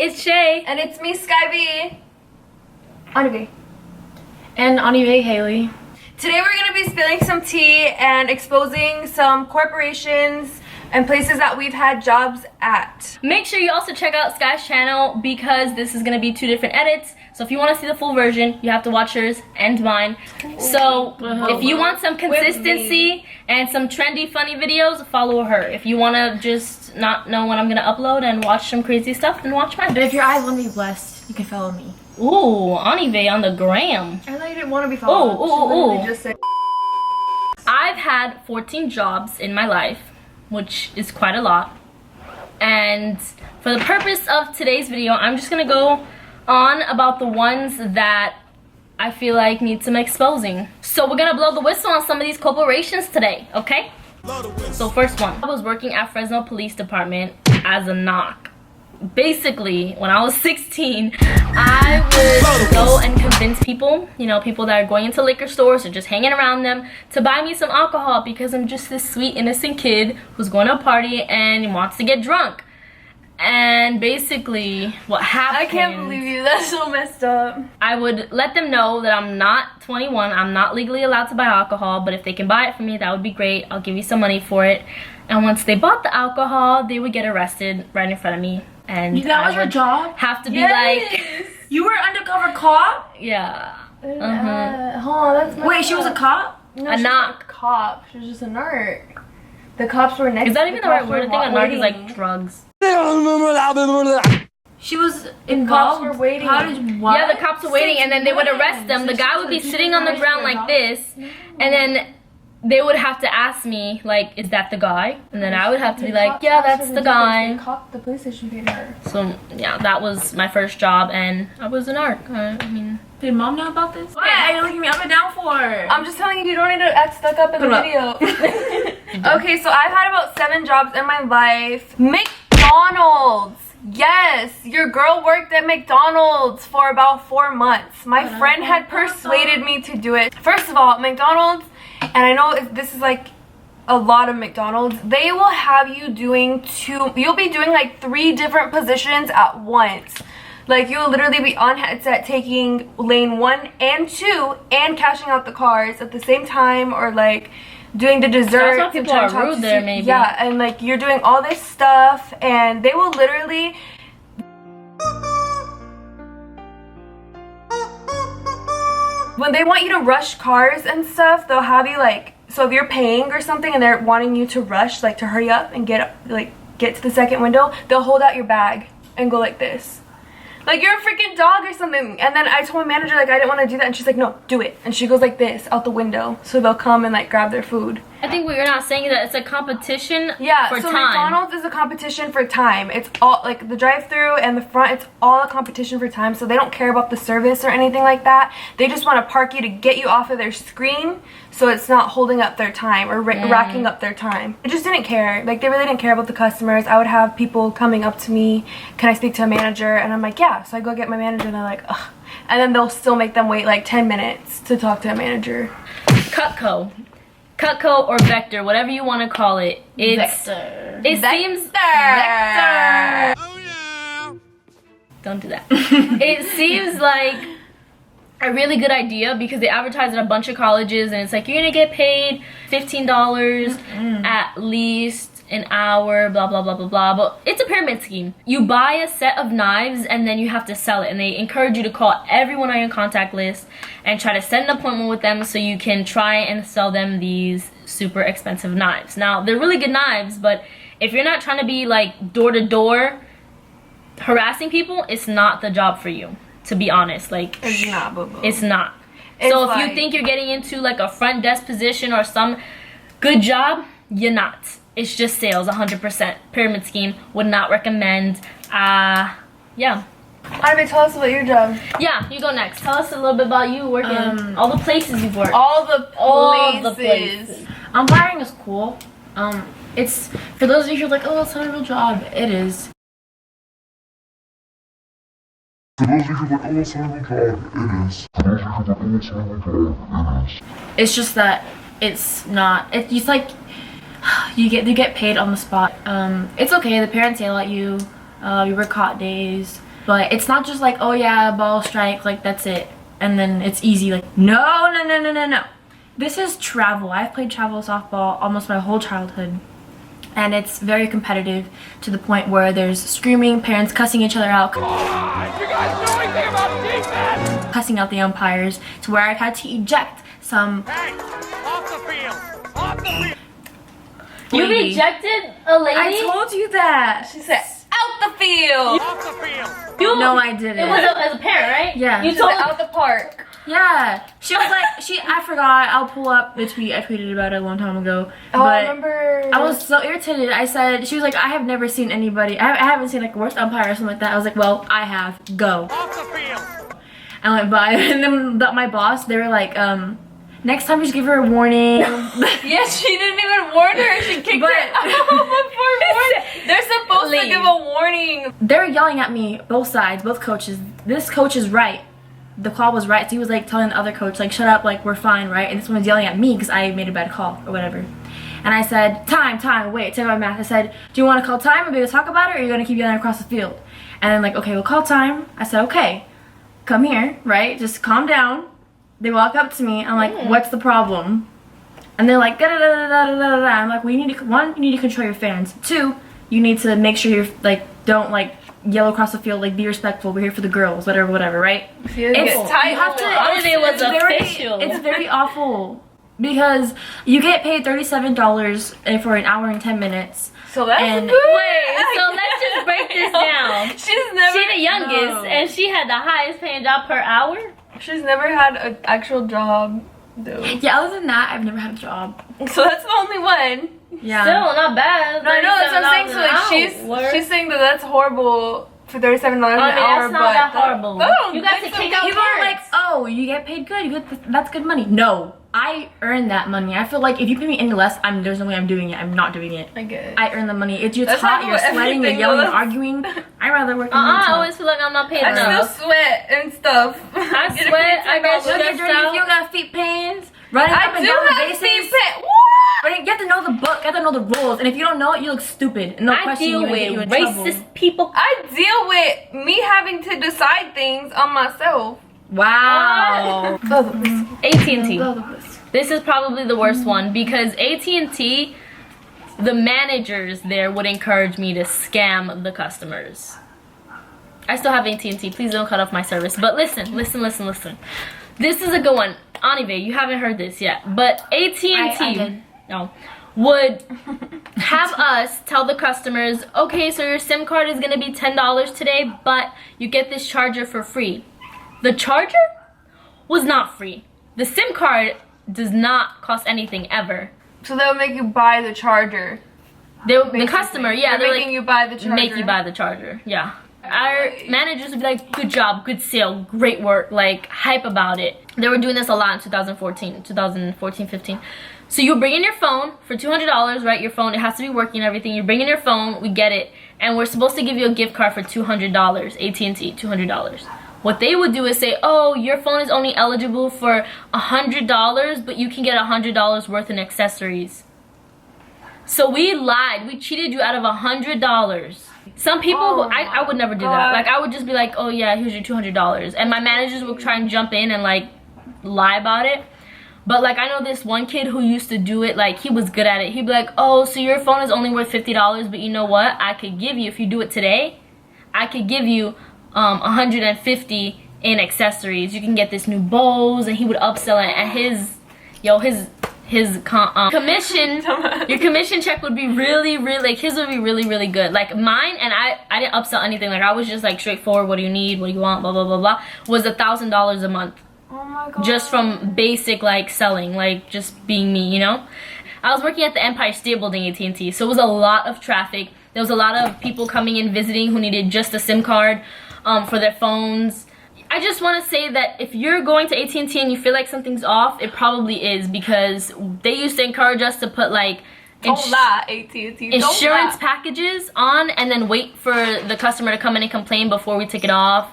it's Shay. And it's me, SkyV. Anive. And Anive Haley. Today we're going to be spilling some tea and exposing some corporations and places that we've had jobs at. Make sure you also check out Sky's channel because this is going to be 2 different edits. So if you want to see the full version, you have to watch hers and mine. So if you want some consistency and some trendy, funny videos, follow her. If you want to just not know when I'm going to upload and watch some crazy stuff, then watch mine. But if your eyes want to be blessed, you can follow me. Ooh, Anive on the gram. I thought you didn't want to be followed. Ooh. Just said I've had 14 jobs in my life, which is quite a lot. And for the purpose of today's video, I'm just going to go on about the ones that I feel like need some exposing. So we're gonna blow the whistle on some of these corporations today, okay? So first one, I was working at Fresno Police Department as a knock. Basically, when I was 16, I would go and convince people, you know, people that are going into liquor stores or just hanging around them, to buy me some alcohol because I'm just this sweet, innocent kid who's going to a party and wants to get drunk. And basically, what happened... I can't believe you. That's so messed up. I would let them know that I'm not 21. I'm not legally allowed to buy alcohol. But if they can buy it for me, that would be great. I'll give you some money for it. And once they bought the alcohol, they would get arrested right in front of me. And that was your job? Have to be like... You were undercover cop? Yeah. Hold on, that's messed Wait, she was a cop? No, A she knock. wasn't a cop. She was just a narc. The cops were next. Is that even the right word? I think a narc is like waiting. drugs. She was Cops involved? were waiting. How did what? Yeah, the cops were waiting, and then they would arrest them. The guy would be sitting on the ground like this, and then they would have to ask me, like, is that the guy? And then I would have to be like, yeah, that's the guy. The police station paid her. So, yeah, that was my first job, and I was an narc. I mean... Did mom know about this? What are you looking me up and down for? I'm just telling you, you don't need to act stuck up in the video. Okay, so I've had about 7 jobs in my life. McDonald's! Yes, your girl worked at McDonald's for about 4 months. My friend had persuaded me to do it. First of all, McDonald's, and I know this is like a lot of McDonald's, they will have you doing you'll be doing like 3 different positions at once. Like, you'll literally be on headset taking lane 1 and 2 and cashing out the cars at the same time, or like doing the dessert. That's why people are rude there, maybe. Yeah, and like you're doing all this stuff, and they will literally... When they want you to rush cars and stuff, they'll have you like... So if you're paying or something and they're wanting you to rush, like to hurry up and get to the second window, they'll hold out your bag and go like this. Like you're a freaking dog or something. And then I told my manager, like, I didn't want to do that, and she's like, no, do it. And she goes like this out the window, so they'll come and like grab their food. I think what you're not saying is that it's a competition for so time. McDonald's is a competition for time. It's all like the drive-thru and the front, it's all a competition for time. So they don't care about the service or anything like that. They just want to park you to get you off of their screen, so it's not holding up their time or racking up their time. They just didn't care. Like, they really didn't care about the customers. I would have people coming up to me, can I speak to a manager? And I'm like, yeah. So I go get my manager, and they're like, ugh. And then they'll still make them wait like 10 minutes to talk to a manager. Cutco or Vector, whatever you want to call it. It's Vector. Seems Vector. Oh yeah. Don't do that. It seems like a really good idea because they advertise at a bunch of colleges, and it's like, you're gonna get paid $15 at least an hour, blah blah blah blah blah. But it's a pyramid scheme. You buy a set of knives and then you have to sell it, and they encourage you to call everyone on your contact list and try to set an appointment with them so you can try and sell them these super expensive knives. Now, they're really good knives, but if you're not trying to be like door to door harassing people, it's not the job for you, to be honest. Like, it's not, boo-boo. It's not. It's so if like, you think you're getting into like a front desk position or some good job, you're not. It's just sales, 100%. Pyramid scheme. Would not recommend. Yeah. Ivy, tell us about your job. Yeah, you go next. Tell us a little bit about you working. All the places you've worked. All the places. Umpiring is cool. It's, for those of you who are like, oh, it's not a real job. It is. For those of you who are like, oh, it's not a real job, it is. For those of you who are like, oh, it's not a real job, it is. It's just that it's not. It's like you get paid on the spot. It's okay. The parents yell at you. You work hot days. But it's not just like, oh yeah, ball strike, like that's it, and then it's easy. Like no. This is travel. I've played travel softball almost my whole childhood, and it's very competitive to the point where there's screaming, parents cussing each other out, You guys know anything about defense? cussing out the umpires, to where I've had to eject some. Hey, off the field! Off the field! You lady. rejected a lady? I told you that. She said, out the field. Off the field! You, No, I didn't. It was as a parent, right? Yeah. You She told said, out the park. Yeah, she was like, I forgot. I'll pull up the tweet. I tweeted about it a long time ago. Oh, I but remember. I was so irritated. I said, she was like, I have never seen anybody. I haven't seen like a worst umpire or something like that. I was like, well, I have. Go. Off the field! I went by, and then my boss, they were like, next time just give her a warning. Yes, she didn't even warn her. She kicked But- her out before warning. They're supposed to Leave. give a warning. They were yelling at me, both sides, both coaches. This coach is right. The call was right. So he was like telling the other coach, like, shut up, like, we're fine, right? And this one was yelling at me because I made a bad call or whatever. And I said, time, wait, take my math. I said, do you want to call time and be able to talk about it, or are you going to keep yelling across the field? And then like, okay, we'll call time. I said, okay, come here, right? Just calm down. They walk up to me. I'm like, what's the problem? And they're like, da-da-da-da-da-da-da. I'm like, well, you need to control your fans. 2, you need to make sure you're, like, don't, like, yell across the field, like, be respectful. We're here for the girls, whatever, right? It's tight. You have to, Holiday was it's very- official. It's very awful. Because you get paid $37 for an hour and 10 minutes. So that's And- good. Wait, so let's just break this down. She's never. She the youngest, No. and she had the highest paying job per hour. She's never had an actual job, though. Yeah, other than that, I've never had a job. So that's the only one. Yeah. Still not bad. No, I know that's what I'm saying. So like, she's saying that that's horrible for $37 an hour, that's not but that horrible. Oh, You got to that's take some out good People are like, perks. oh, you get paid good. That's good money. No, I earn that money. I feel like if you pay me any less, there's no way I'm doing it. I'm not doing it. I guess. I earn the money. It's you're That's hot, not you're what sweating, you're everything yelling, you're was. arguing. I'd rather work in I retail. always feel like I'm not paid I still enough. sweat and stuff. I sweat. I get You stressed out. got feet pains, running up I and do down the have bases. feet pet. What? But you have to know the book, you have to know the rules, and if you don't know it, you look stupid. And they'll I question deal you and get you with in trouble. racist people. I deal with me having to decide things on myself. Wow. AT&T. This is probably the worst one because AT&T, the managers there would encourage me to scam the customers. I still have AT&T. Please don't cut off my service. But listen. This is a good one. Anive, you haven't heard this yet. But AT&T I did. would have us tell the customers, okay, so your SIM card is going to be $10 today, but you get this charger for free. The charger was not free. The SIM card does not cost anything ever. So they'll make you buy the charger. The customer, yeah, They're they're making like, you buy the charger. make you buy the charger, yeah. Our managers would be like, good job, good sale, great work, like hype about it. They were doing this a lot in 2014, 15. So you bring in your phone for $200, right? Your phone, it has to be working and everything. You bring in your phone, we get it, and we're supposed to give you a gift card for $200, AT&T, $200. What they would do is say, oh, your phone is only eligible for $100, but you can get $100 worth in accessories. So we lied. We cheated you out of $100. Some people, I would never do that. Like, I would just be like, oh yeah, here's your $200. And my managers would try and jump in and like lie about it. But like, I know this one kid who used to do it, like he was good at it. He'd be like, oh, so your phone is only worth $50, but you know what? I could give you, if you do it today, I could give you 150 in accessories. You can get this new Bose, and he would upsell it, and his commission, your commission check would be really, like his would be really good. Like mine, and I didn't upsell anything. Like I was just like straightforward. What do you need? What do you want? Blah blah blah blah. Was $1,000 a month. Oh my god. Just from basic like selling, like just being me, you know. I was working at the Empire State Building, AT&T, so it was a lot of traffic. There was a lot of people coming in visiting who needed just a SIM card for their phones. I just want to say that if you're going to AT&T and you feel like something's off, it probably is, because they used to encourage us to put like Don't lie, AT&T. insurance packages on and then wait for the customer to come in and complain before we take it off.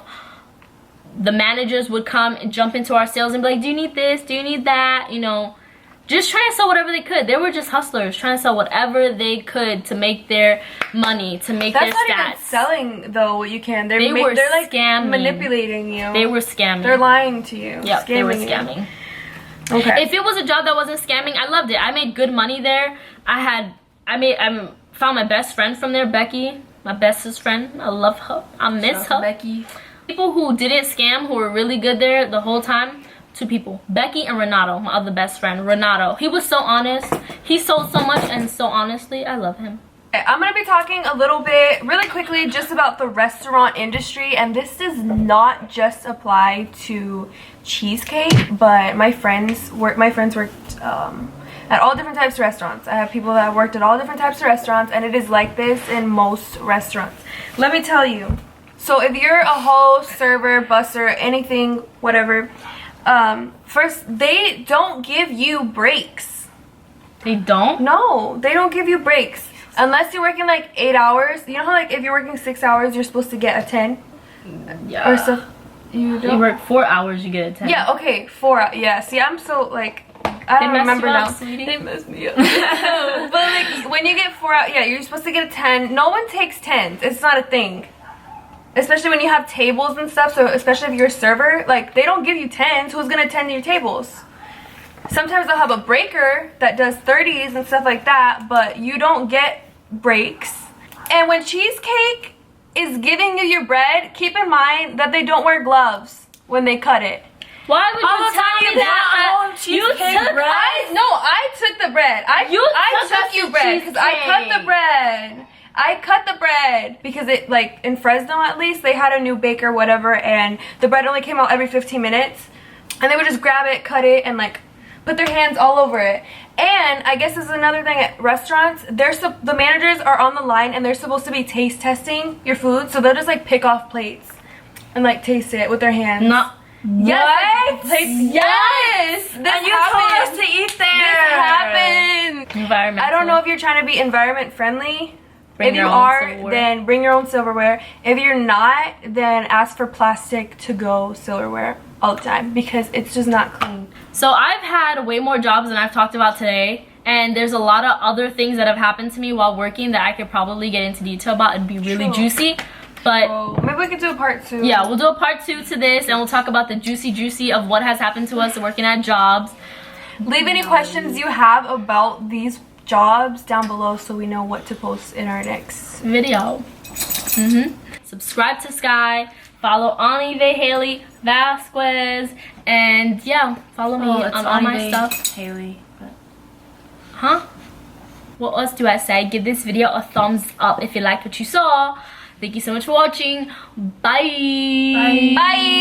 The managers would come and jump into our sales and be like, do you need this? Do you need that? You know, just trying to sell whatever they could. They were just hustlers trying to sell whatever they could to make their money, to make their That's not stats. even selling though what you can. They're They were they're like scamming. manipulating you. They were scamming. They're lying to you. Yep, they were you. scamming. Okay. If it was a job that wasn't scamming, I loved it. I made good money there. I found my best friend from there, Becky, my bestest friend. I love her. I miss her. Becky. People who didn't scam, who were really good there the whole time, 2 people, Becky and Renato, my other best friend. Renato, he was so honest. He sold so much and so honestly. I love him. I'm going to be talking a little bit, really quickly, just about the restaurant industry, and this does not just apply to cheesecake, but my friends worked at all different types of restaurants. I have people that worked at all different types of restaurants, and it is like this in most restaurants. Let me tell you. So if you're a host, server, busser, anything, whatever, first, they don't give you breaks. They don't? No, they don't give you breaks. Unless you're working like 8 hours. You know how like if you're working 6 hours, you're supposed to get a 10? Yeah. Or stuff. You don't? You work 4 hours, you get a 10. Yeah, okay, 4. Yeah, see, I'm so like, I don't remember you up, now. sweetie? They messed me up. But like, when you get 4 hours, yeah, you're supposed to get a 10. No one takes 10s. It's not a thing. Especially when you have tables and stuff. So especially if you're a server, like they don't give you 10s. Who's gonna tend to your tables? Sometimes they'll have a breaker that does 30s and stuff like that, but you don't get breaks. And when Cheesecake is giving you your bread, keep in mind that they don't wear gloves when they cut it. Why would you tell me that? You took bread? I took the bread. I took you bread because I cut the bread. I cut the bread because it, like, in Fresno at least, they had a new baker, whatever, and the bread only came out every 15 minutes. And they would just grab it, cut it, and, like, put their hands all over it. And I guess this is another thing at restaurants. The managers are on the line, and they're supposed to be taste testing your food. So they'll just, like, pick off plates and, like, taste it with their hands. No. Yes, What? like, plates. Yes! This And you told us to eat there. This happened. Environmental. I don't know if you're trying to be environment friendly. Bring If your you own are, silverware. then bring your own silverware. If you're not, then ask for plastic to go silverware all the time because it's just not clean. So I've had way more jobs than I've talked about today. And there's a lot of other things that have happened to me while working that I could probably get into detail about. It'd be really juicy. But Maybe we could do a part 2. yeah, we'll do a part 2 to this. And we'll talk about the juicy of what has happened to us working at jobs. Leave any questions you have about these jobs down below so we know what to post in our next Video. Subscribe to Sky. Follow Anive Haley Vasquez. And yeah, follow me on all my stuff. Haley. But Huh? What else do I say? Give this video a thumbs up if you liked what you saw. Thank you so much for watching. Bye. Bye. Bye.